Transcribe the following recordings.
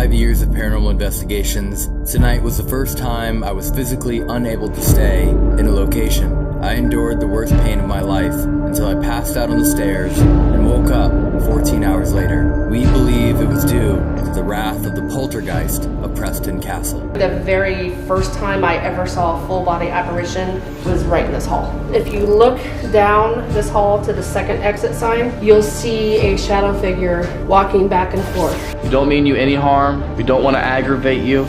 5 years of paranormal investigations, tonight was the first time I was physically unable to stay in a location. I endured the worst pain of my life until I passed out on the stairs and woke up 14 hours later. We believe it was due to the wrath of the Poltergeist of Preston Castle. The very first time I ever saw a full body apparition was right in this hall. If you look down this hall to the second exit sign, you'll see a shadow figure walking back and forth. We don't mean you any harm. We don't want to aggravate you.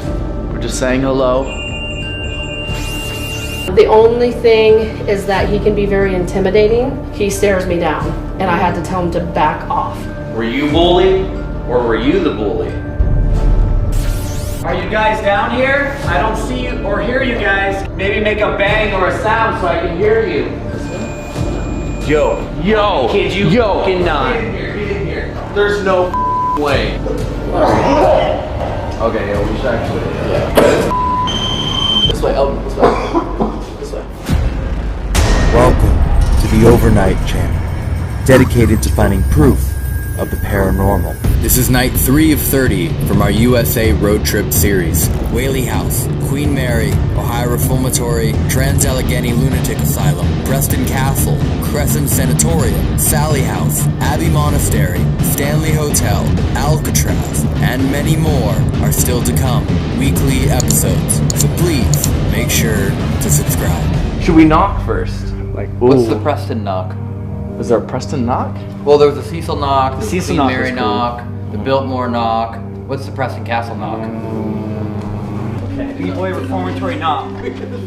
We're just saying hello. The only thing is that he can be very intimidating. He stares me down, and I had to tell him to back off. Were you bullied, or were you the bully? Are you guys down here? I don't see you or hear you guys. Maybe make a bang or a sound so I can hear you. Yo. Kid, you fucking not. Get in here. There's no way. Okay, yeah, we should actually. Yeah. This way, Elton. This way. Welcome to the OVERNIGHT channel, dedicated to finding proof of the paranormal. This is night 3 of 30 from our USA road trip series. Whaley House, Queen Mary, Ohio Reformatory, Trans-Allegheny Lunatic Asylum, Preston Castle, Crescent Sanatorium, Sally House, Abbey Monastery, Stanley Hotel, Alcatraz, and many more are still to come. Weekly episodes, so please make sure to subscribe. Should we knock first? Like, what's the Preston knock? Was there a Preston knock? Well, there was the Cecil knock, the Cecil Queen knock Mary was cool. knock, the Biltmore knock. What's the Preston Castle knock? Okay, B-Boy Reformatory knock.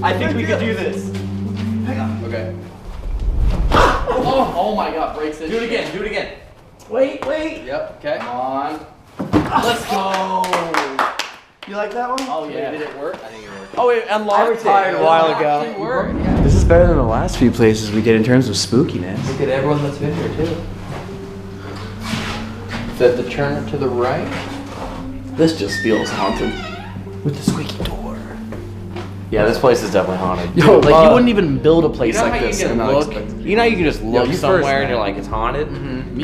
I think we could do this. Okay. Oh my God! Breaks it. Do it again. Wait. Yep. Okay. Come on. Let's go. You like that one? Oh yeah. Did it work? I think it worked. Oh, it unlocked it a while ago. It worked. Yeah. This is better than the last few places we did in terms of spookiness. Look at everyone that's been here too. Is that the turn to the right? This just feels haunted. With the squeaky door. Yeah, this place is definitely haunted. Yo, like you wouldn't even build a place like this. You know how you can just look somewhere and you're like, it's haunted? Mm-hmm.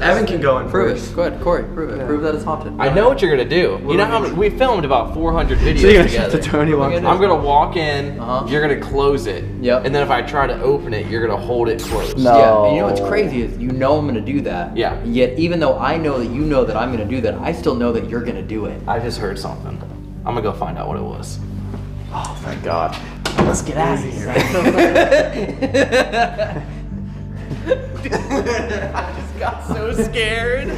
Evan can go in Prove first. it. Go ahead, Corey. Prove it. Prove that it's haunted. I know what you're gonna do. You know how we filmed about 400 videos So you're gonna together. shut the door and you walk in? I'm gonna walk in, you're gonna close it. Yep. And then if I try to open it, you're gonna hold it closed. No. Yeah, and you know what's crazy is you know I'm gonna do that. Yeah. Yet even though I know that you know that I'm gonna do that, I still know that you're gonna do it. I just heard something. I'm gonna go find out what it was. Oh, thank God. Let's get out of here. I just got so scared.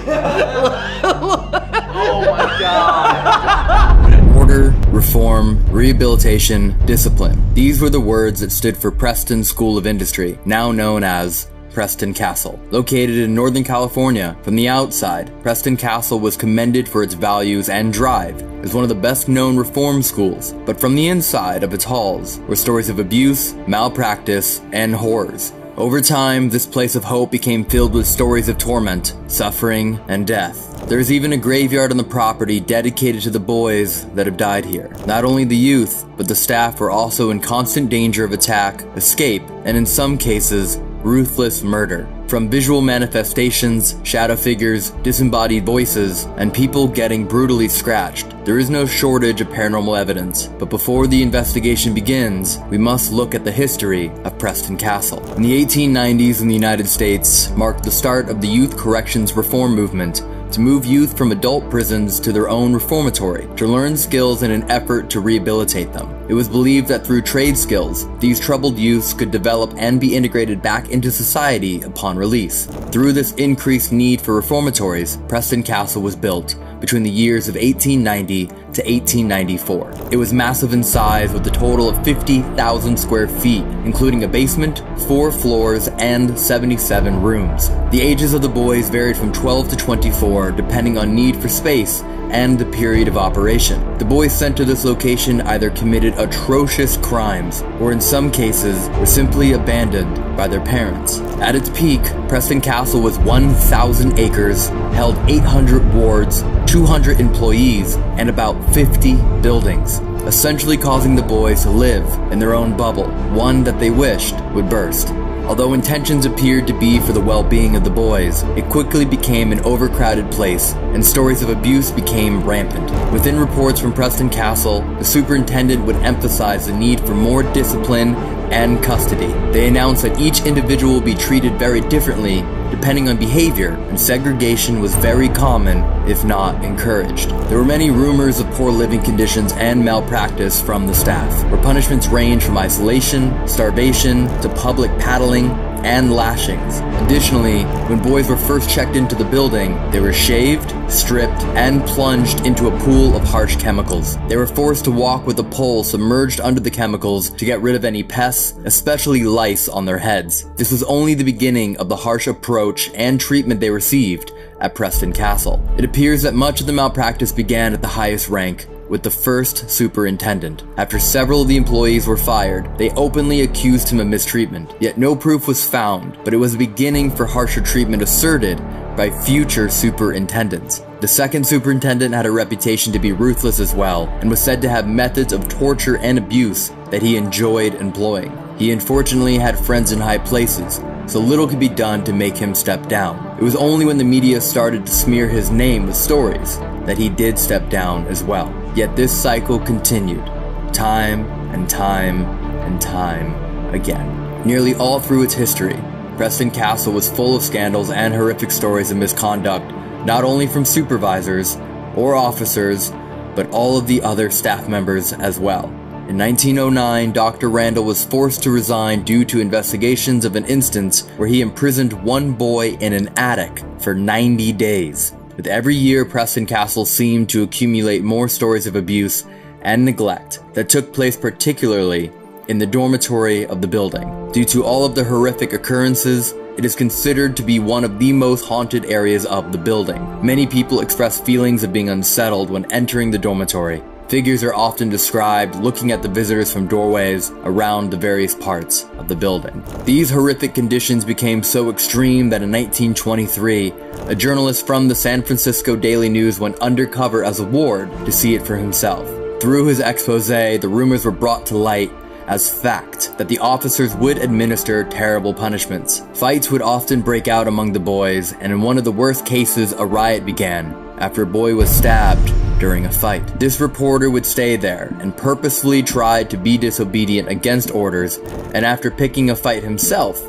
Oh my God. Order, reform, rehabilitation, discipline. These were the words that stood for Preston School of Industry, now known as Preston Castle. Located in Northern California, from the outside, Preston Castle was commended for its values and drive as one of the best known reform schools, but from the inside of its halls were stories of abuse, malpractice, and horrors. Over time, this place of hope became filled with stories of torment, suffering, and death. There is even a graveyard on the property dedicated to the boys that have died here. Not only the youth, but the staff were also in constant danger of attack, escape, and in some cases, ruthless murder. From visual manifestations, shadow figures, disembodied voices, and people getting brutally scratched, there is no shortage of paranormal evidence. But before the investigation begins, we must look at the history of Preston Castle. In the 1890s in the United States marked the start of the youth corrections reform movement to move youth from adult prisons to their own reformatory to learn skills in an effort to rehabilitate them. It was believed that through trade skills, these troubled youths could develop and be integrated back into society upon release. Through this increased need for reformatories, Preston Castle was built between the years of 1890 to 1894. It was massive in size with a total of 50,000 square feet, including a basement, 4 floors, and 77 rooms. The ages of the boys varied from 12 to 24, depending on need for space and the period of operation. The boys sent to this location either committed atrocious crimes, or in some cases were simply abandoned by their parents. At its peak, Preston Castle was 1,000 acres, held 800 wards, 200 employees, and about 50 buildings, essentially causing the boys to live in their own bubble, one that they wished would burst. Although intentions appeared to be for the well-being of the boys, it quickly became an overcrowded place, and stories of abuse became rampant. Within reports from Preston Castle, the superintendent would emphasize the need for more discipline and custody. They announced that each individual would be treated very differently depending on behavior, and segregation was very common, if not encouraged. There were many rumors of poor living conditions and malpractice from the staff, where punishments ranged from isolation, starvation, to public paddling, and lashings. Additionally, when boys were first checked into the building, they were shaved, stripped, and plunged into a pool of harsh chemicals. They were forced to walk with a pole submerged under the chemicals to get rid of any pests, especially lice on their heads. This was only the beginning of the harsh approach and treatment they received at Preston Castle. It appears that much of the malpractice began at the highest rank, with the first superintendent. After several of the employees were fired, they openly accused him of mistreatment. Yet no proof was found, but it was a beginning for harsher treatment asserted by future superintendents. The second superintendent had a reputation to be ruthless as well, and was said to have methods of torture and abuse that he enjoyed employing. He unfortunately had friends in high places, so little could be done to make him step down. It was only when the media started to smear his name with stories that he did step down as well. Yet this cycle continued, time and time and time again. Nearly all through its history, Preston Castle was full of scandals and horrific stories of misconduct, not only from supervisors or officers, but all of the other staff members as well. In 1909, Dr. Randall was forced to resign due to investigations of an instance where he imprisoned one boy in an attic for 90 days. With every year, Preston Castle seemed to accumulate more stories of abuse and neglect that took place particularly in the dormitory of the building. Due to all of the horrific occurrences, it is considered to be one of the most haunted areas of the building. Many people express feelings of being unsettled when entering the dormitory. Figures are often described looking at the visitors from doorways around the various parts of the building. These horrific conditions became so extreme that in 1923, a journalist from the San Francisco Daily News went undercover as a ward to see it for himself. Through his expose, the rumors were brought to light as fact that the officers would administer terrible punishments. Fights would often break out among the boys, and in one of the worst cases, a riot began after a boy was stabbed during a fight. This reporter would stay there and purposefully tried to be disobedient against orders, and after picking a fight himself,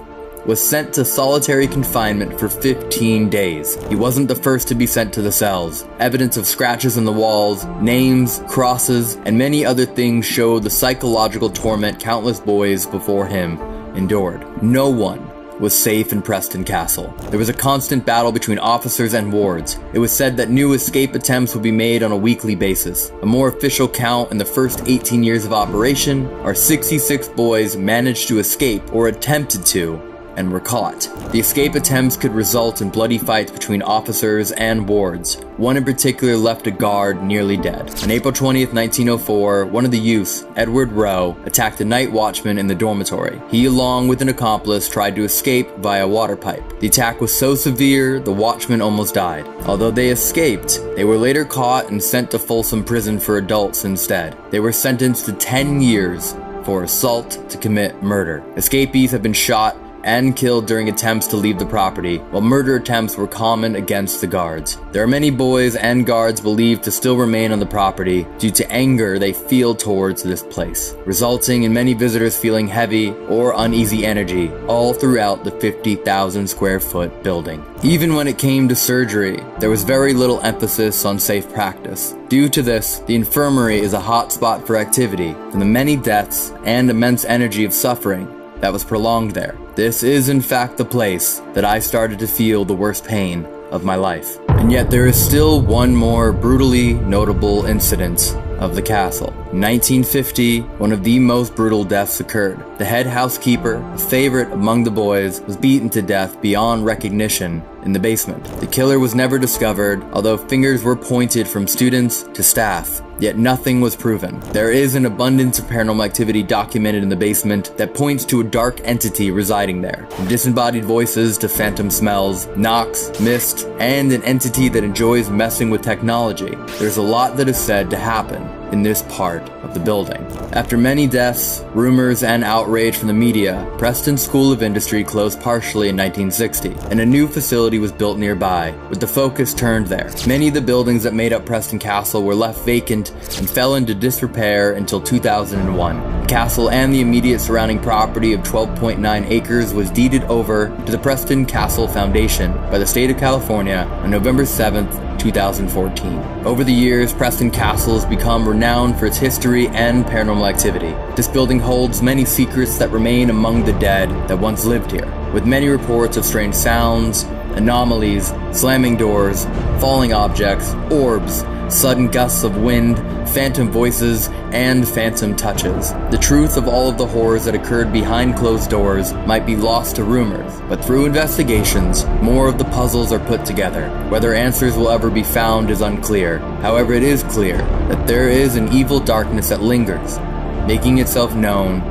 was sent to solitary confinement for 15 days. He wasn't the first to be sent to the cells. Evidence of scratches on the walls, names, crosses, and many other things showed the psychological torment countless boys before him endured. No one was safe in Preston Castle. There was a constant battle between officers and wards. It was said that new escape attempts would be made on a weekly basis. A more official count in the first 18 years of operation are 66 boys managed to escape or attempted to and were caught. The escape attempts could result in bloody fights between officers and wards. One in particular left a guard nearly dead. On April 20th, 1904, one of the youths, Edward Rowe, attacked a night watchman in the dormitory. He, along with an accomplice, tried to escape via water pipe. The attack was so severe, the watchman almost died. Although they escaped, they were later caught and sent to Folsom Prison for adults instead. They were sentenced to 10 years for assault to commit murder. Escapees have been shot and killed during attempts to leave the property, while murder attempts were common against the guards. There are many boys and guards believed to still remain on the property due to anger they feel towards this place, resulting in many visitors feeling heavy or uneasy energy all throughout the 50,000 square foot building. Even when it came to surgery, there was very little emphasis on safe practice. Due to this, the infirmary is a hot spot for activity from the many deaths and immense energy of suffering that was prolonged there. This is in fact the place that I started to feel the worst pain of my life. And yet there is still one more brutally notable incident of the castle. In 1950, one of the most brutal deaths occurred. The head housekeeper, a favorite among the boys, was beaten to death beyond recognition in the basement. The killer was never discovered, although fingers were pointed from students to staff. Yet nothing was proven. There is an abundance of paranormal activity documented in the basement that points to a dark entity residing there. From disembodied voices to phantom smells, knocks, mist, and an entity that enjoys messing with technology. There's a lot that is said to happen in this part of the building. After many deaths, rumors, and outrage from the media, Preston School of Industry closed partially in 1960, and a new facility was built nearby, with the focus turned there. Many of the buildings that made up Preston Castle were left vacant and fell into disrepair until 2001. The castle and the immediate surrounding property of 12.9 acres was deeded over to the Preston Castle Foundation by the state of California on November 7th, 2014. Over the years, Preston Castle has become renowned for its history and paranormal activity. This building holds many secrets that remain among the dead that once lived here, with many reports of strange sounds, anomalies, slamming doors, falling objects, orbs, sudden gusts of wind, phantom voices, and phantom touches. The truth of all of the horrors that occurred behind closed doors might be lost to rumors, but through investigations, more of the puzzles are put together. Whether answers will ever be found is unclear. However, it is clear that there is an evil darkness that lingers, making itself known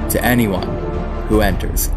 to anyone who enters.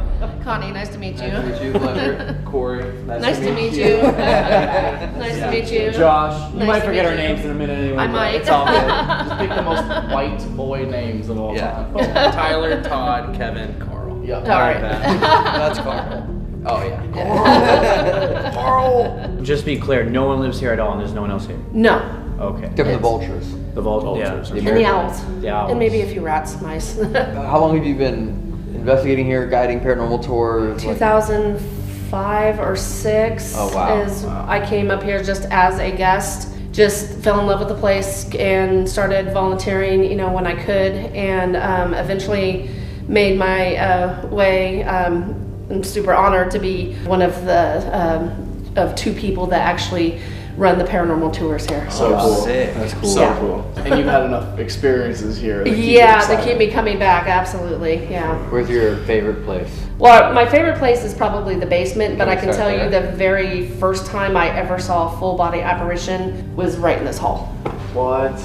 Connie, nice to meet you. Nice to meet you, pleasure. Corey, Nice to meet you. Nice to meet you. Josh, you Nice might to forget meet our you. names in a minute anyway. I but might. It's all good. Just pick the most white boy names of all time. Tyler, Todd, Kevin, Carl. Yeah. All right. That's Carl. Oh yeah. Carl! Just be clear, no one lives here at all and there's no one else here. No. Okay. Except for the vultures. The vultures. Yeah. And the owls. The owls. And maybe a few rats, mice. How long have you been investigating here, guiding paranormal tours? 2005 or 6 Oh, wow. is I came up here just as a guest, just fell in love with the place and started volunteering, when I could, and eventually made my way. I'm super honored to be one of the of 2 people that actually run the paranormal tours here. So cool. Sick. That's cool. Yeah. So cool. And you've had enough experiences here. That keep you Yeah, excited. they keep me coming back, absolutely, yeah. Where's your favorite place? Well, my favorite place is probably the basement, but I can start tell you there. the very first time I ever saw a full body apparition was right in this hall. What?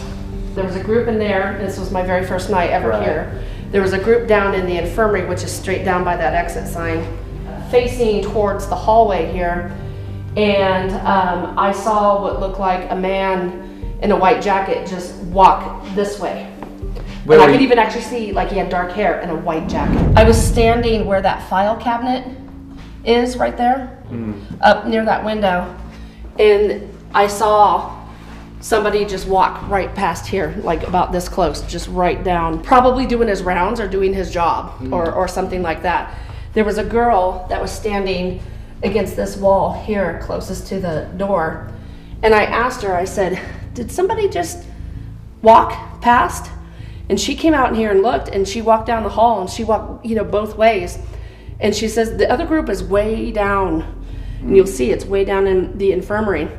There was a group in there, this was my very first night ever Right. here. There was a group down in the infirmary, which is straight down by that exit sign, facing towards the hallway here. And I saw what looked like a man in a white jacket just walk this way. Where And I were could you- even actually see, like, he had dark hair and a white jacket. I was standing where that file cabinet is right there, up near that window. And I saw somebody just walk right past here, like about this close, just right down, probably doing his rounds or doing his job or something like that. There was a girl that was standing against this wall here, closest to the door. And I asked her, I said, did somebody just walk past? And she came out in here and looked, and she walked down the hall, and she walked, both ways. And she says, the other group is way down, and you'll see it's way down in the infirmary.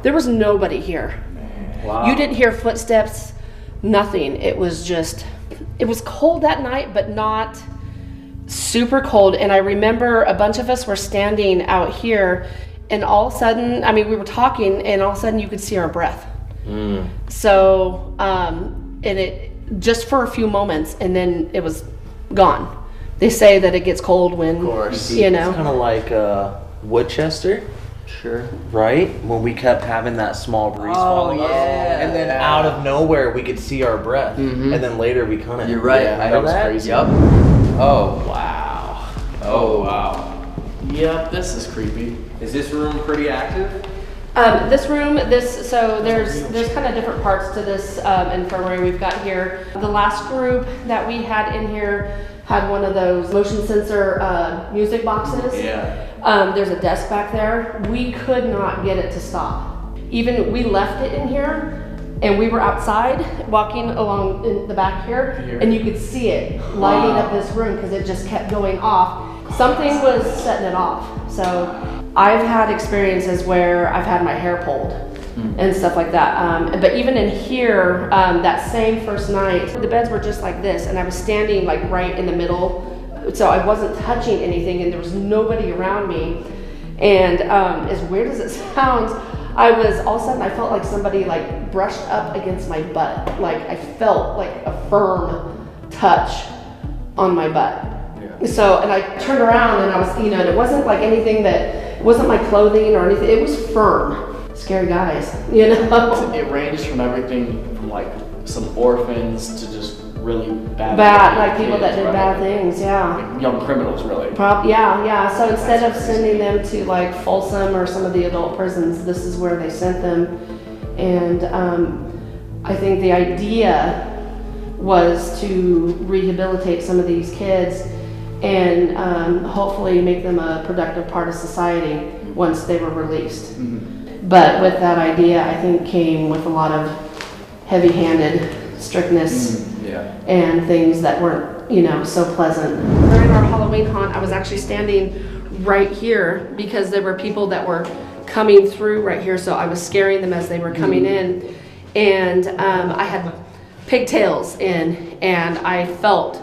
There was nobody here. Wow. You didn't hear footsteps, nothing. It was cold that night, but not super cold. And I remember a bunch of us were standing out here, and all of a sudden, we were talking, and all of a sudden you could see our breath. So, and it just for a few moments, and then it was gone. They say that it gets cold when, Of course. you It's know. kind of like Woodchester, Sure. right? When we kept having that small breeze following us. yeah. And then out of nowhere, we could see our breath. And then later, we kind of... You're right. Yeah, I know heard that? crazy. Yep. Oh. Wow. Oh. wow. Yep, this is creepy. Is this room pretty active? This room, so there's kind of different parts to this infirmary we've got here. The last group that we had in here had one of those motion sensor music boxes. Yeah. There's a desk back there. We could not get it to stop. Even we left it in here, and we were outside walking along in the back here, and you could see it lighting up this room because it just kept going off. Something was setting it off. So I've had experiences where I've had my hair pulled and stuff like that. But even in here, that same first night, the beds were just like this, and I was standing like right in the middle, so I wasn't touching anything, and there was nobody around me. And as weird as it sounds, I was all of a sudden I felt like somebody like brushed up against my butt. Like I felt like a firm touch on my butt. Yeah. So, and I turned around and I was, and it wasn't like anything it wasn't my clothing or anything. It was firm. Scary guys, It ranged from everything from like some orphans to just really bad like people that did bad things, yeah. Like young criminals, really. Yeah. So instead of sending them to like Folsom or some of the adult prisons, this is where they sent them. And I think the idea was to rehabilitate some of these kids and hopefully make them a productive part of society once they were released. Mm-hmm. But with that idea, I think came with a lot of heavy-handed strictness and things that weren't, so pleasant. During our Halloween haunt, I was actually standing right here because there were people that were coming through right here, so I was scaring them as they were coming in. And I had pigtails in, and I felt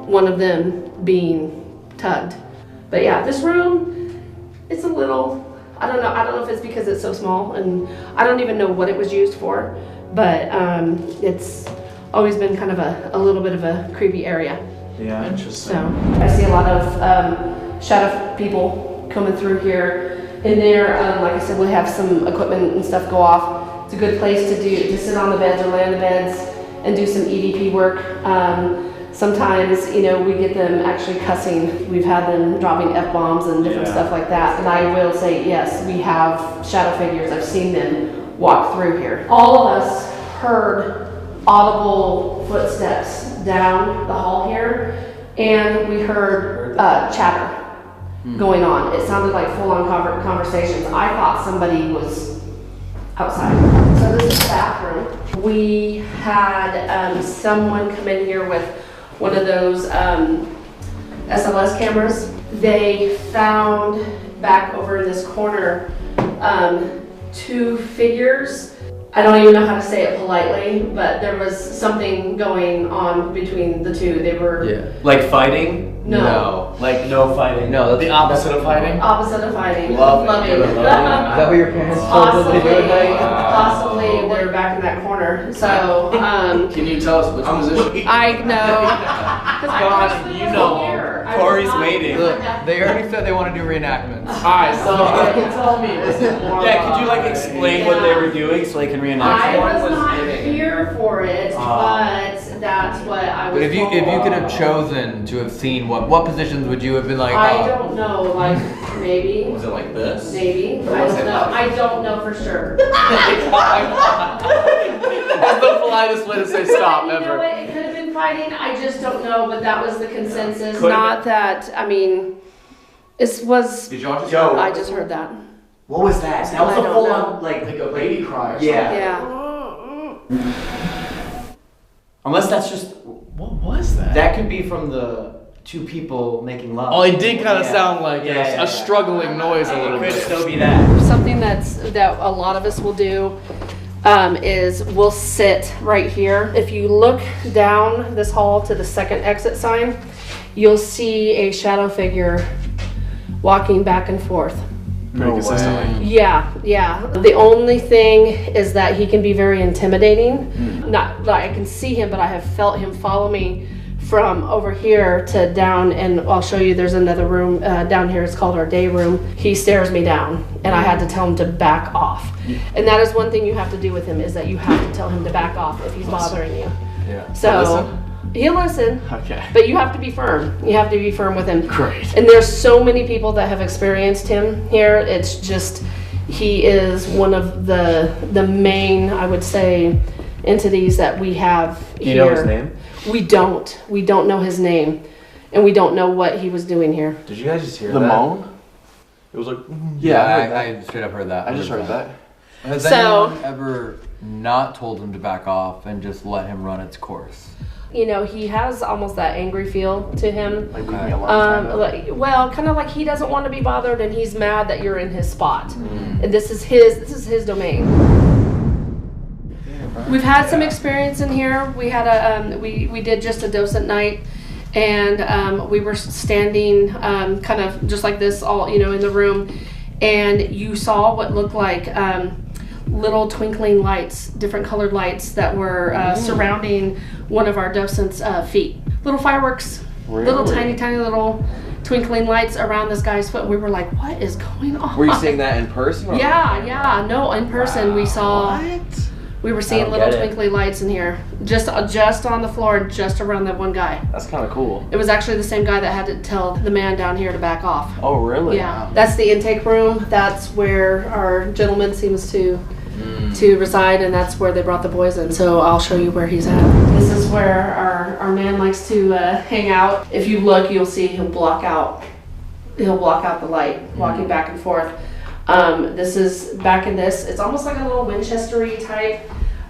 one of them being tugged. But yeah, this room, it's a little, I don't know if it's because it's so small, and I don't even know what it was used for, but it's always been kind of a little bit of a creepy area. Yeah, interesting. So I see a lot of shadow people coming through here. In there, like I said, we have some equipment and stuff go off. It's a good place to sit on the beds or lay on the beds and do some EVP work. Sometimes, we get them actually cussing. We've had them dropping F-bombs and different stuff like that. And I will say, yes, we have shadow figures. I've seen them walk through here. All of us heard audible footsteps down the hall here, and we heard chatter going on. It sounded like full-on conversations. I thought somebody was outside. So this is the bathroom. We had someone come in here with one of those SLS cameras. They found back over in this corner 2 figures. I don't even know how to say it politely, but there was something going on between the two. They were like fighting. No. Like no fighting. No, that's the opposite of fighting. Opposite of fighting. Loving. Is that what your parents told you to do at night? Possibly they're back in that corner. So can you tell us which position? I know. God, you know. Corey's waiting. Look, they already said they want to do reenactments. Alright, so tell me. Could you like explain what they were doing so they can reenact? I was not here for it, but that's what I was But if you told. could have chosen to have seen what positions would you have been like? I don't know, like maybe. Was it like this? Maybe. I don't know. I don't know for sure. That's the politest way to say stop You ever. know what? It could have been fighting. I just don't know, but that was the consensus. Not that, it was. Did y'all just? I just heard that. What was that? That was I a don't full know. on like Like a baby cry or Yeah. Unless that's just What was that? that could be from the 2 people making love. Oh, it did kind of sound like Yeah. a struggling noise a little It could bit. still be that. Something that a lot of us will do is we'll sit right here. If you look down this hall to the second exit sign, you'll see a shadow figure walking back and forth. No way. Yeah. The only thing is that he can be very intimidating. Not like I can see him, but I have felt him follow me from over here to down, and I'll show you there's another room down here. It's called our day room. He stares me down, and I had to tell him to back off. And that is one thing you have to do with him, is that you have to tell him to back off if he's bothering you. Yeah. So he'll listen. Okay. But you have to be firm. You have to be firm with him. Great. And there's so many people that have experienced him here. It's just, he is one of the main, I would say, entities that we have here. Do you know his name? We don't. We don't know his name. And we don't know what he was doing here. Did you guys just hear The that? moan? It was like, I straight up heard that. I just heard that. Has So- anyone ever not told him to back off and just let him run its course? He has almost that angry feel to him. Like, leave me alone. Kind of like he doesn't want to be bothered, and he's mad that you're in his spot. And this is his domain. We've had some experience in here. We had we did just a docent night, and we were standing kind of just like this, all in the room, and you saw what looked like little twinkling lights, different colored lights that were surrounding one of our docents' feet. Little fireworks, little tiny little twinkling lights around this guy's foot. We were like, what is going on? Were you seeing that in person? Yeah, no, in person. We saw, we were seeing little twinkly lights in here, just on the floor, just around that one guy. That's kind of cool. It was actually the same guy that had to tell the man down here to back off. Oh, really? Yeah, that's the intake room. That's where our gentleman seems to reside, and that's where they brought the boys in. So I'll show you where he's at. This is where our man likes to hang out. If you look, you'll see he'll block out the light, walking back and forth. This is back in this. It's almost like a little Winchester-y type.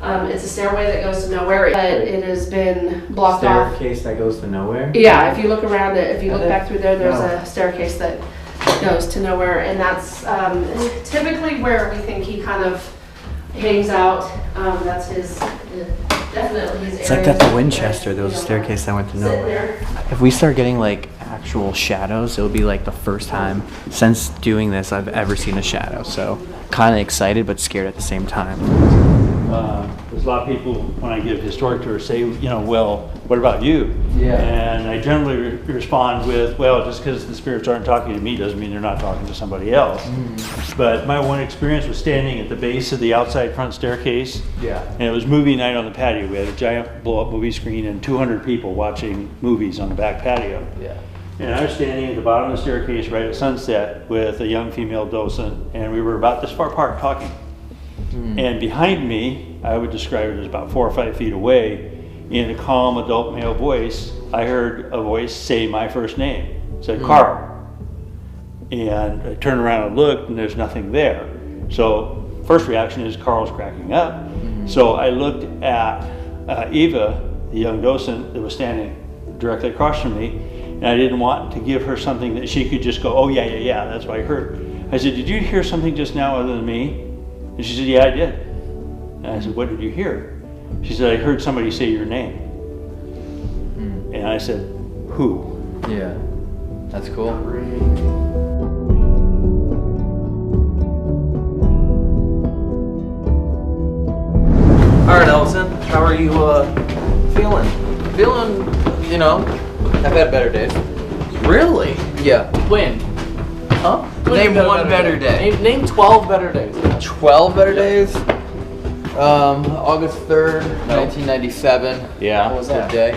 It's a stairway that goes to nowhere, but it has been blocked off. Staircase that goes to nowhere? Yeah, if you look around it, if you look back through there, there's a staircase that goes to nowhere, and that's typically where we think he kind of hangs out. That's his, definitely his area. It's like at the Winchester, there was a staircase that went to nowhere. If we start getting like actual shadows, it'll be like the first time since doing this I've ever seen a shadow. So kind of excited but scared at the same time. There's a lot of people, when I give historic tours, say, well, what about you? Yeah. And I generally respond with, well, just because the spirits aren't talking to me doesn't mean they're not talking to somebody else. But my one experience was standing at the base of the outside front staircase. Yeah. And it was movie night on the patio. We had a giant blow-up movie screen and 200 people watching movies on the back patio. Yeah. And I was standing at the bottom of the staircase right at sunset with a young female docent, and we were about this far apart talking. And behind me, I would describe it as about 4 or 5 feet away, in a calm adult male voice, I heard a voice say my first name. It said, Carl. And I turned around and looked, and there's nothing there. So first reaction is Carl's cracking up. So I looked at Eva, the young docent that was standing directly across from me, and I didn't want to give her something that she could just go, oh yeah, that's what I heard. I said, did you hear something just now other than me? And she said, yeah, I did. And I said, what did you hear? She said, I heard somebody say your name. And I said, who? Yeah, that's cool. All right, Elton, how are you feeling? Feeling, I've had better days. Really? Yeah. When? Huh? Name one better day. Name 12 better days. 12 better days? August 3rd, 1997. Yeah. What was that day?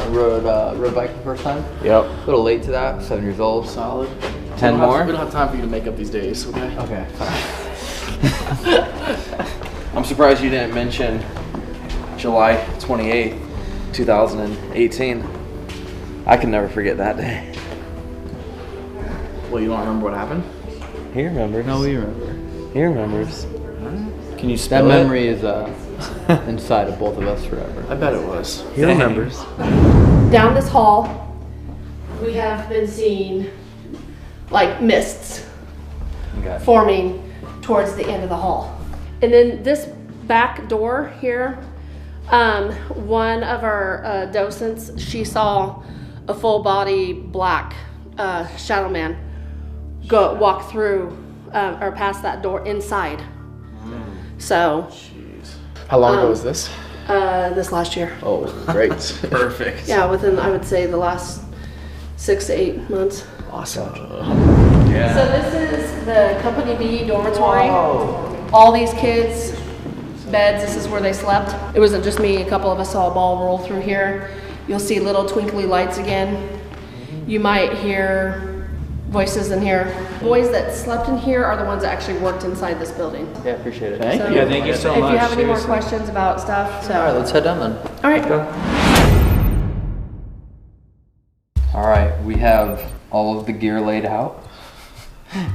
Rode bike the first time. Yep. A little late to that, 7 years old. Solid. 10 more? We don't have time for you to make up these days, okay? Okay. I'm surprised you didn't mention July 28th, 2018. I can never forget that day. Well, you don't remember what happened? He remembers. No, we remember. He remembers. Can you spell that? Memory is inside of both of us forever. I bet it was. He remembers. Down this hall, we have been seeing like mists forming towards the end of the hall. And then this back door here, one of our docents, she saw a full body black shadow man walk through or past that door inside. So. Jeez. How long ago was this? This last year. Oh, great. Perfect. Yeah, within, I would say, the last 6 to 8 months. Awesome. Yeah. So this is the Company B dormitory. Whoa. All these kids' beds, this is where they slept. It wasn't just me, a couple of us saw a ball roll through here. You'll see little twinkly lights again. You might hear voices in here. Boys that slept in here are the ones that actually worked inside this building. Yeah, appreciate it. Thank you. Yeah, thank you so much. If you have any more questions about stuff, so. All right, let's head down then. All right. All right, we have all of the gear laid out.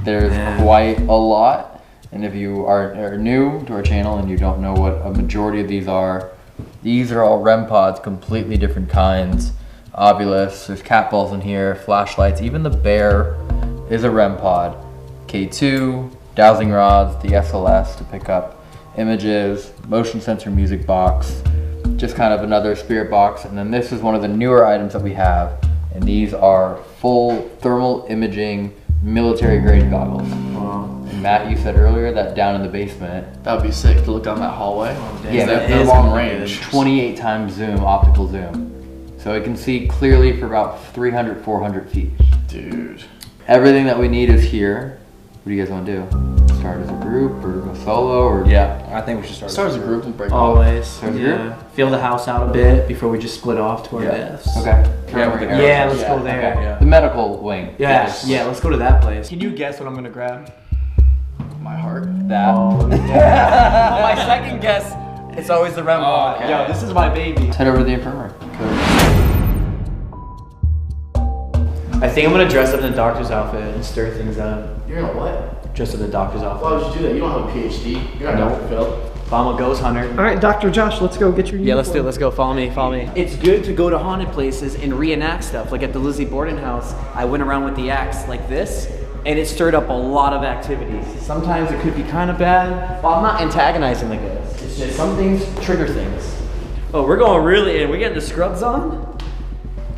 There's quite a lot, and if you are new to our channel and you don't know what a majority of these are all REM pods, completely different kinds. Ovilus, there's cat balls in here, flashlights, even the bear is a REM pod. K2, dowsing rods, the SLS to pick up images, motion sensor music box, just kind of another spirit box. And then this is one of the newer items that we have, and these are full thermal imaging military grade goggles. Wow. Matt, you said earlier that down in the basement. That would be sick to look down that hallway. Yeah, they're long range. 28 times zoom, optical zoom. So it can see clearly for about 300, 400 feet. Dude. Everything that we need is here. What do you guys want to do? Start as a group or go solo? Or Yeah, I think we should start as a group and break off. Always. Start as a Yeah. Feel the house out a bit before we just split off to our deaths. Okay. Yeah, let's go there. Okay. The medical wing. Yeah, yeah, let's go to that place. Can you guess what I'm gonna grab? My heart. That. Well, my second guess, it's always the REM pod. okay. Yo, this is my baby. Let's head over to the infirmary. I think I'm gonna dress up in the doctor's outfit and stir things up. You're gonna what? Dress up in the doctor's outfit. Why would you do that? You don't have a PhD. You're not Dr. Phil. If I'm a ghost hunter. All right, Dr. Josh, let's go get your Yeah, let's do it. Let's go. Follow me. Follow me. It's good to go to haunted places and reenact stuff. Like at the Lizzie Borden house, I went around with the axe like this, and it stirred up a lot of activities. Sometimes it could be kind of bad. Well, I'm not antagonizing the ghosts. It's just some things trigger things. Oh, we're going really in. We getting the scrubs on?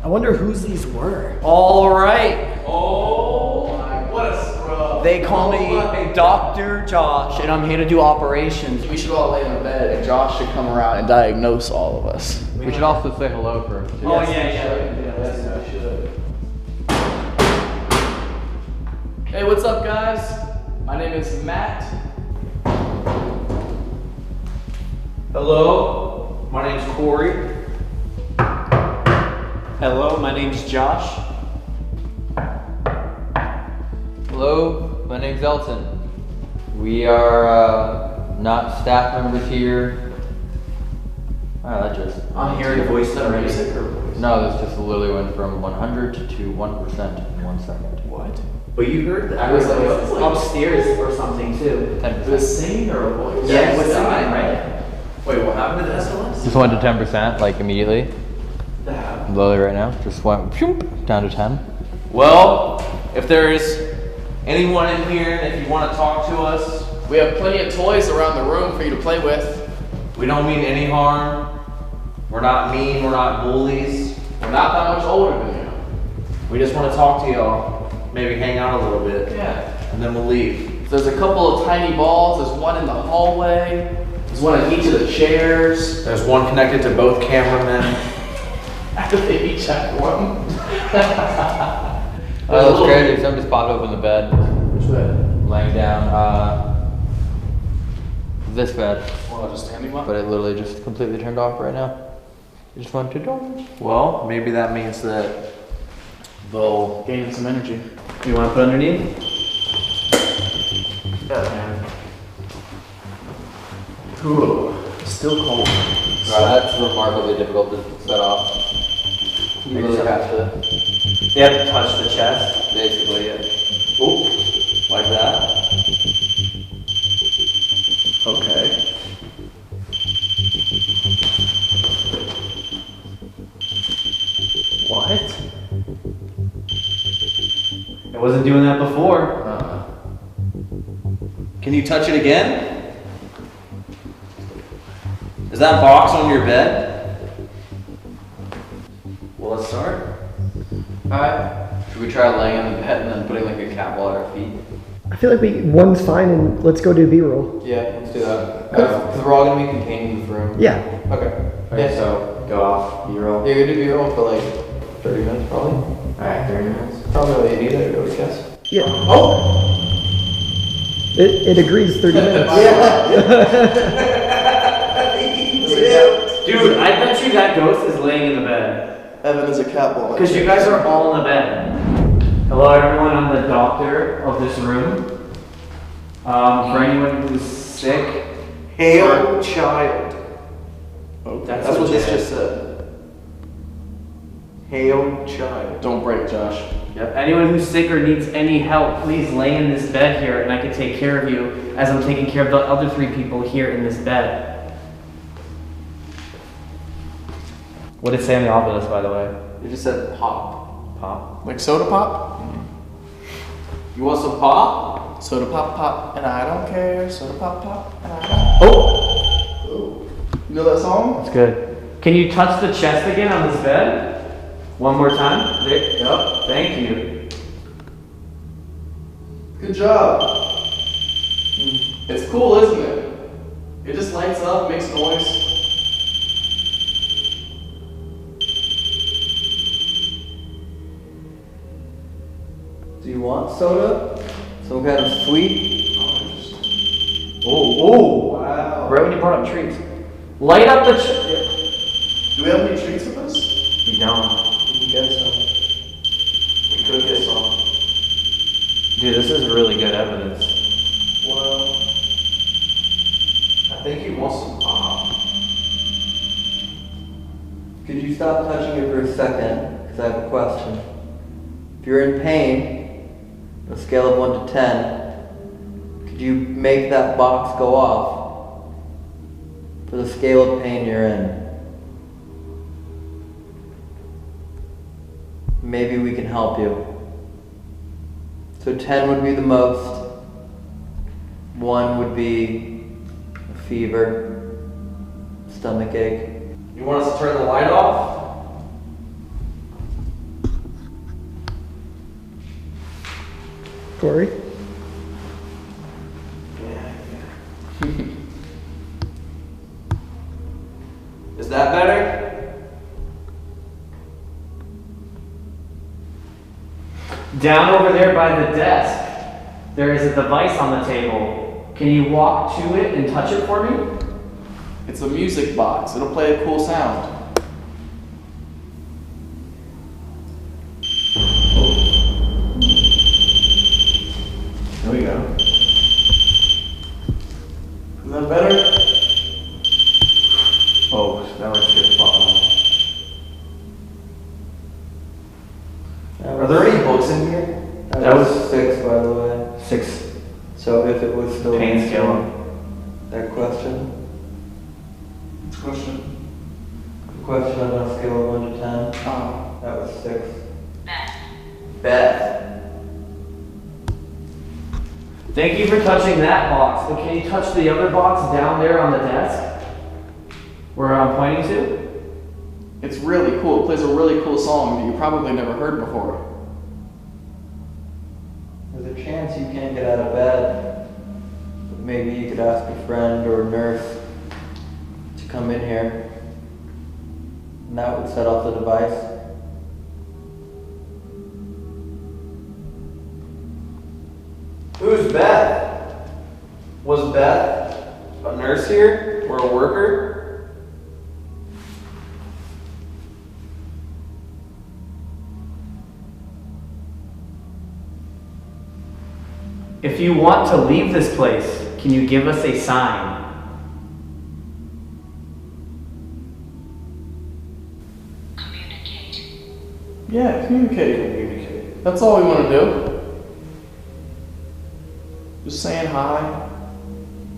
I wonder whose these were. All right. Oh my, what a scrub. They call me Dr. Josh, and I'm here to do operations. We should all lay in the bed and Josh should come around and diagnose all of us. We should also say hello first. Oh, yeah. Hey, what's up, guys? My name is Matt. Hello, my name's Corey. Hello, my name's Josh. Hello, my name's Elton. We are not staff members here. Oh, that just... I'm hearing voices already. No, this just literally went from 100 to 1% in 1 second. What? But you heard that. I was like upstairs or something too. 10%. the singing or a voice? Yeah, it was singing, right? Wait, what happened to the SLS? Just went to 10%, like immediately. Literally right now. Just went down to 10. Well, if there's anyone in here and if you want to talk to us, We have plenty of toys around the room for you to play with. we don't mean any harm. We're not mean, we're not bullies. We're not that much older than you. We just want to talk to y'all. Maybe hang out a little bit. Yeah. And then we'll leave. There's a couple of tiny balls. There's one in the hallway. There's one in each of the chairs. There's one connected to both cameramen. They each have one. Oh, that's crazy. Someone just popped open the bed. Which bed? Laying down. This bed. Well, just standing one. But it literally just completely turned off right now. It just went to dorm. Well, maybe that means that they'll Gain some energy. You want to put underneath? Yeah, man. Ooh, still cold. That's remarkably difficult to set off. You really have to, They have to touch the chest. basically, yeah. Oop, like that. Okay. What? It wasn't doing that before. Can you touch it again? Is that box on your bed? Well, let's start. Alright. Should we try laying in the bed and then putting like a cat ball at our feet? I feel like one's fine, and let's go do B-roll. Yeah, let's do that. Because we're all going to be contained in this room. Yeah. Okay. Okay, so go off, B-roll. Yeah, we do B-roll for like 30 minutes probably. Alright, 30 minutes. Probably all you need there, I would guess. Yeah. Oh! It agrees 30 minutes. Dude, I bet you that ghost is laying in the bed. Evan is a cat ball. Because you guys are all in the bed. Hello everyone, I'm the doctor of this room. For anyone who's sick, Hail child. that's That's what this Jen- just said. Hail child. Don't break, Josh. Yep. Anyone who's sick or needs any help, please lay in this bed here and I can take care of you as I'm taking care of the other 3 people here in this bed. What did it say on the obelisk, by the way? You just said pop. Pop. Like soda pop? You want some pop? Soda pop pop, and I don't care. Soda pop pop, and I don't. Oh! You know that song? That's good. Can you touch the chest again on this bed? One more time? There. Yep. Thank you. Good job. It's cool, isn't it? It just lights up, makes noise. Do you want soda? Some kind of sweet? Oh, wow. Right when you brought up treats. Light up the Do we have any treats with us? We don't. You can get some. We could get some. Dude, this is really good evidence. Well, I think he wants some pop. Could you stop touching it for a second? Because I have a question. If you're in pain, on a scale of 1 to 10, could you make that box go off for the scale of pain you're in? Maybe we can help you. So 10 would be the most. 1 would be a fever, stomach ache. You want us to turn the light off? Corey? Is that better? Down over there by the desk, there is a device on the table. Can you walk to it and touch it for me? It's a music box. It'll play a cool sound. There we go. Is that better? Oh, that looks good. Are there any books in here? That was 6, by the way. 6. So if it was still Pain scale. that question Question. on a scale of 1 to 10, that was 6. Beth. Thank you for touching that box, but can you touch the other box down there on the desk? Where I'm pointing to? It's really cool. It plays a really cool song that you probably never heard before. There's a chance you can't get out of bed, but maybe you could ask a friend or a nurse to come in here, and that would set off the device. Who's Beth? Was Beth a nurse here or a worker? If you want to leave this place, can you give us a sign? Yeah, communicate. That's all we want to do. Just saying hi.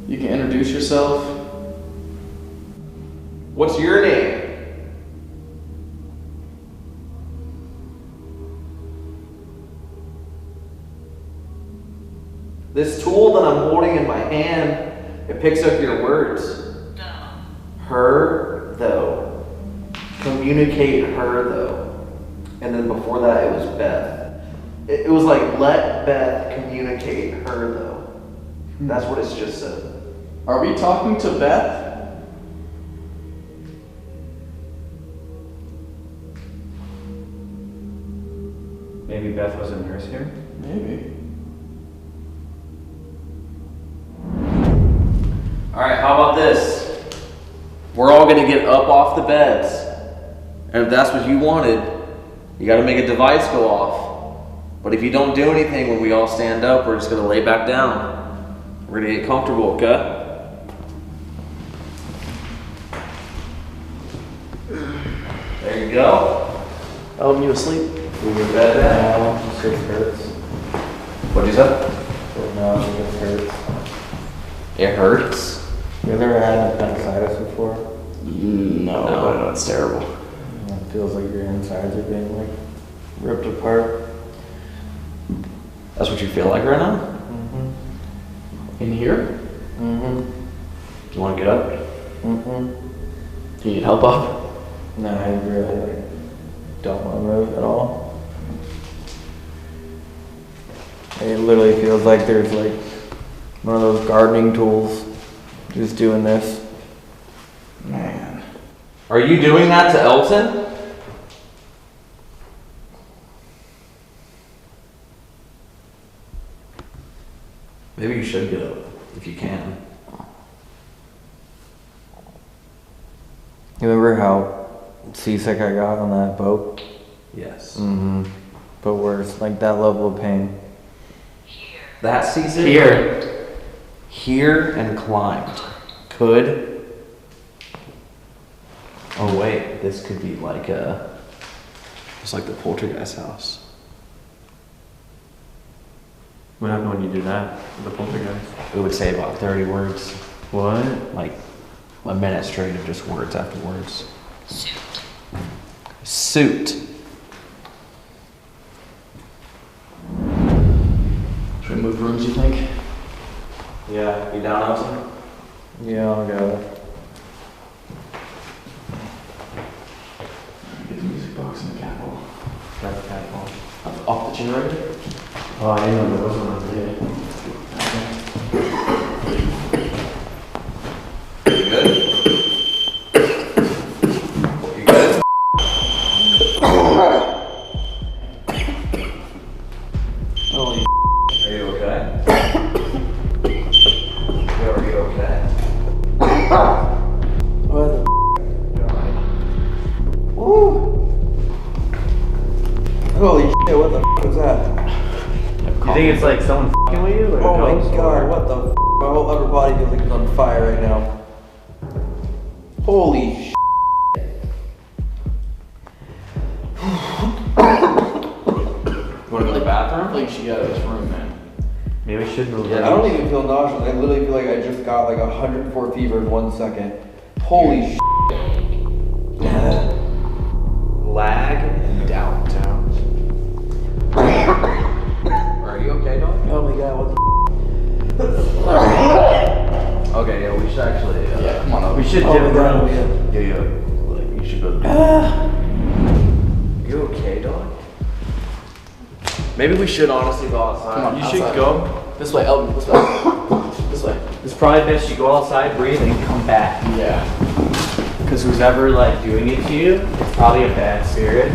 You can introduce yourself. What's your name? This tool that I'm holding in my hand, it picks up your words. Her, though. Communicate her, though. And then before that, it was Beth. It was like, let Beth communicate her, though. That's what it's just said. Are we talking to Beth? Maybe Beth was a nurse here? Maybe. Alright, how about this? We're all gonna get up off the beds. And if that's what you wanted, you gotta make a device go off. But if you don't do anything when we all stand up, we're just gonna lay back down. We're gonna get comfortable, okay? There you go. Elton, you asleep? We were bed now. No, it just hurts. What'd you say? No, it just hurts. It hurts? You ever had appendicitis before? No, but I know it's terrible. It feels like your insides are being like ripped apart. That's what you feel like right now? Mm-hmm. In here? Mm-hmm. You wanna get up? Mm-hmm. Do you need help up? No, I really don't want to move at all. It literally feels like there's like One of those gardening tools. Just doing this. Man. Are you doing that to Elton? Maybe you should get up, if you can. You remember how seasick I got on that boat? Yes. Mm-hmm. But worse, like that level of pain. That season? Here and climbed. Could. Oh wait, this could be like it's like the Poltergeist house. What happened when you do that? The Poltergeist? It would say about 30 words. What? Like a minute straight of just words after words. Suit. Should we move rooms, you think? Yeah, you down, Elton? Yeah, I'll go. Get the music box in the catwalk. Grab the catwalk. Off the generator? Oh, I didn't know there was one over here. You good? You good? Holy are you okay? Yo, are you okay? What the Woo! Holy shit, what the was that? You think it's like someone f***ing with you? Like Oh my ghost, god, or- what the My whole upper body feels like it's on fire right now. Holy shit. You wanna go to the bathroom? Like, she got out of this room, man. Maybe we should move. I don't even feel nauseous. I literally feel like I just got like 104 fever in 1 second. Holy shit. Lag and doubt. Are you okay, dog? Oh my god, what the Okay, yeah, we should actually. Yeah, come on over. We should Oh my god, Yeah. Like, you should go to bed. You okay, dog? Maybe we should honestly go outside. Come on, you outside. should go. This way, Elton. This way. This way. It's probably best you go outside, breathe, and come back. Yeah. Because who's ever like doing it to you, it's probably a bad spirit.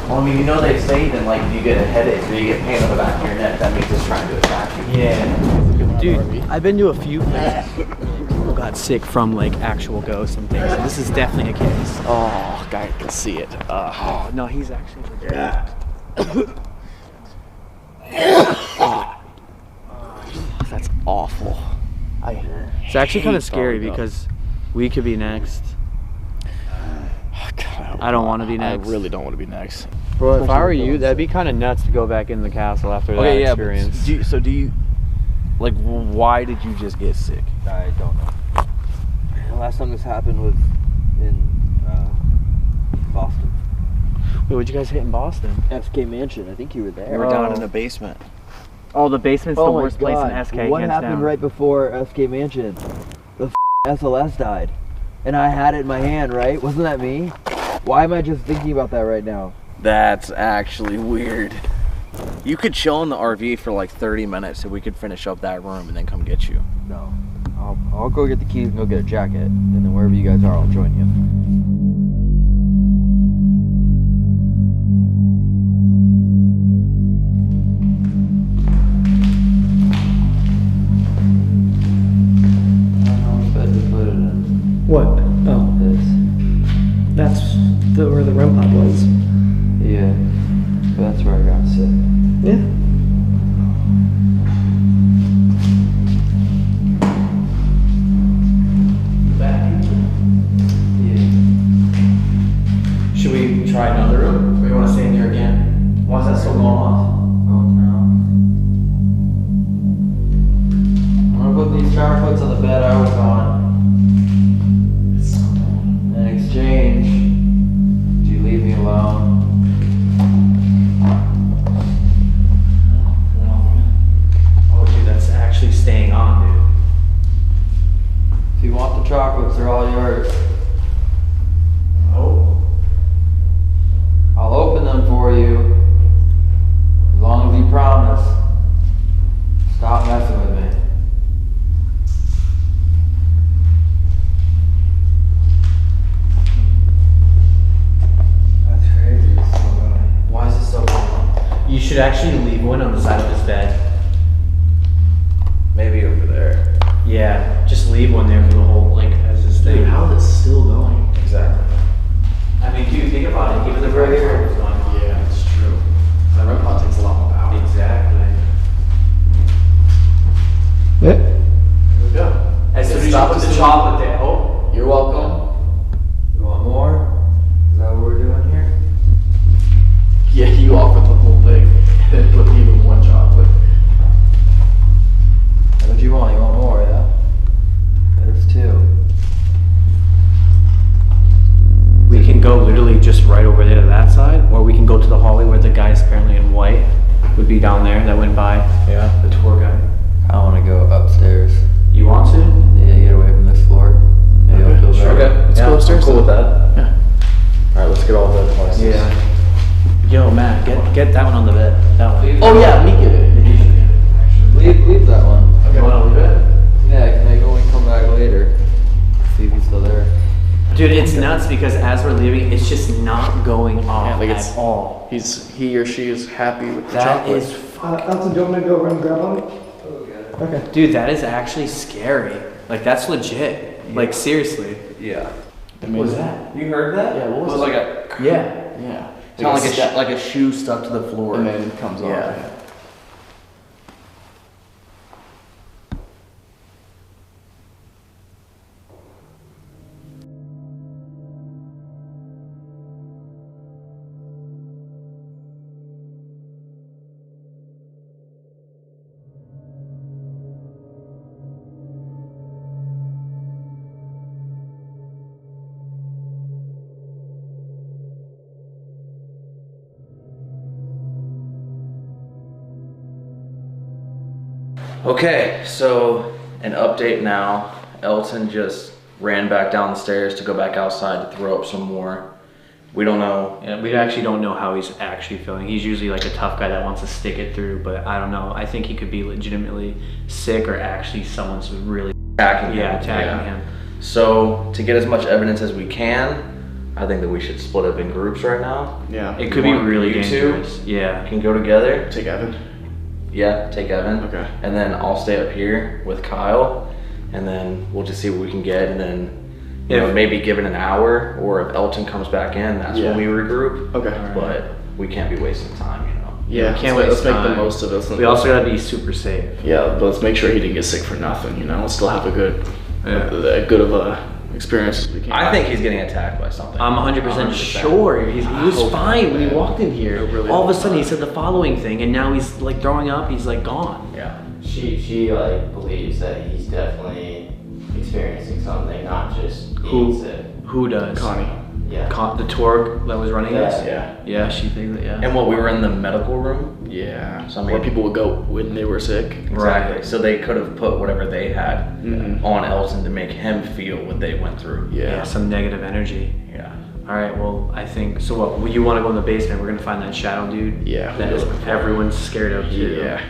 Well, I mean, you know they say that like if you get a headache or you get pain on the back of your neck, that means it's trying to attack you. Yeah. Dude, I've been to a few places. People got sick from like actual ghosts and things. And this is definitely a case. Oh, guy can see it. Oh no, he's actually legit. Yeah. That's awful. It's actually kind of hate scary dog. because we could be next. I don't want to be next. I really don't want to be next. Bro, if I were you, that'd be kind of nuts to go back in the castle after that experience. Do you, like, why did you just get sick? I don't know. The last time this happened was in Boston. Wait, what'd you guys hit in Boston? SK Mansion. I think you were there. We were down in the basement. Oh, the basement's the Oh my worst place God. in SK. What hands happened down. right before SK Mansion? The SLS died. And I had it in my hand, right? Wasn't that me? Why am I just thinking about that right now? That's actually weird. You could chill in the RV for like 30 minutes and we could finish up that room and then come get you. No. I'll go get the keys and go get a jacket. And then wherever you guys are, I'll join you. What? Oh, that's where the REM pod was. Yeah. That's where I got sick. Yeah. Should we try another room? Or you want to stay in there again? Why is that still going off? I'm gonna put these chocolates on the bed I was on. In exchange, do you leave me alone? Oh, dude, that's actually staying on, dude. If you want the chocolates, they're all yours. Oh. I'll open them for you. should actually leave one on the side of his bed. Maybe over there. Yeah, just leave one there for the whole, like, as his thing. Dude, how is this still going? Exactly. I mean, dude, think about it. Even the right here was going. Yeah, it's true. That red pot takes a lot more power. Exactly. Yeah. Here we go. As soon as you put the chocolate there. Oh, You're welcome. you want more? Is that what we're doing here? Yeah, you offered the whole thing. And then put me with one chocolate. What do you want? You want more, yeah? There's 2. We can go literally just right over there to that side, or we can go to the hallway where the guy's apparently in white would be down there that went by. Yeah. The tour guide. I want to go upstairs. You want to? Yeah, get away from this floor. Maybe I'll feel better. Okay, let's go upstairs. I'm cool with that. Yeah. Alright, let's get all the devices. Yeah. Yo, Matt, get that one on the bed. That one. Oh yeah, me get it. Leave that one. Okay. You want to leave it? Yeah, can I go and come back later? See if he's still there. Dude, it's nuts because as we're leaving, it's just not going off Yeah, like at it's all. he or she is happy with the That chocolate. is Elton, do you want me to go run and grab one? Okay. Dude, that is actually scary. Like, that's legit. Like, seriously. Yeah. What was that? You heard that? Yeah, what was it? Like a Yeah. Yeah. It's kind of like a shoe stuck to the floor. And then it comes off. Yeah. Okay, so an update now. Elton just ran back down the stairs to go back outside to throw up some more. We don't know. Yeah, we actually don't know how he's actually feeling. He's usually like a tough guy that wants to stick it through, but I don't know. I think he could be legitimately sick or actually someone's really Attacking him. So to get as much evidence as we can, I think that we should split up in groups right now. Yeah. It could be really you two dangerous. Yeah. can go together. Take Evan. Yeah, take Evan. Okay. And then I'll stay up here with Kyle, and then we'll just see what we can get, and then you know, maybe give it an hour, or if Elton comes back in, that's when we regroup. Okay. But we can't be wasting time, you know. Yeah, we can't let's waste make the time. most of it. We also gotta be super safe. Yeah, but let's make sure he didn't get sick for nothing, you know. Let's still have a good of a experience as we can. I think he's getting attacked by something. I'm 100% sure. He was fine when he walked in here. Really All of a sudden he said the following thing, and now he's like throwing up. He's like gone. Yeah. She like believes that he's definitely experiencing something, not just being sick. Who does? Connie. Yeah. The tour that was running us? Yeah. Yeah, she thinks that, yeah. And what, we were in the medical room? Yeah. So, I mean- where people would go when they were sick. Exactly. So they could have put whatever they had Mhm. on Elton to make him feel what they went through. Yeah, some negative energy. Yeah. All right, well, I think, so what, well, you want to go in the basement, we're going to find that shadow dude? Yeah. That is everyone's scared of too. Yeah.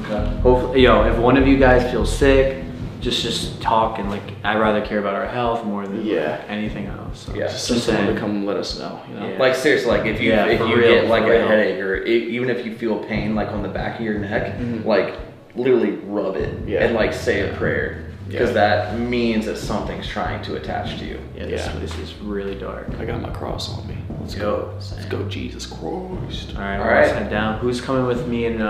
Okay. Hopefully, if one of you guys feels sick, just talk, and like, I'd rather care about our health more than anything else. So Yeah. Just send someone to come let us know, you know. Yeah. Like seriously, like if you Yeah, for real, get like for a real. headache or even if you feel pain like on the back of your neck, like literally rub it and like say a prayer because that means that something's trying to attach to you. Yeah, this is really dark. I got my cross on me. Let's go. Let's go, Jesus Christ. All right, All let's right. head down. Who's coming with me and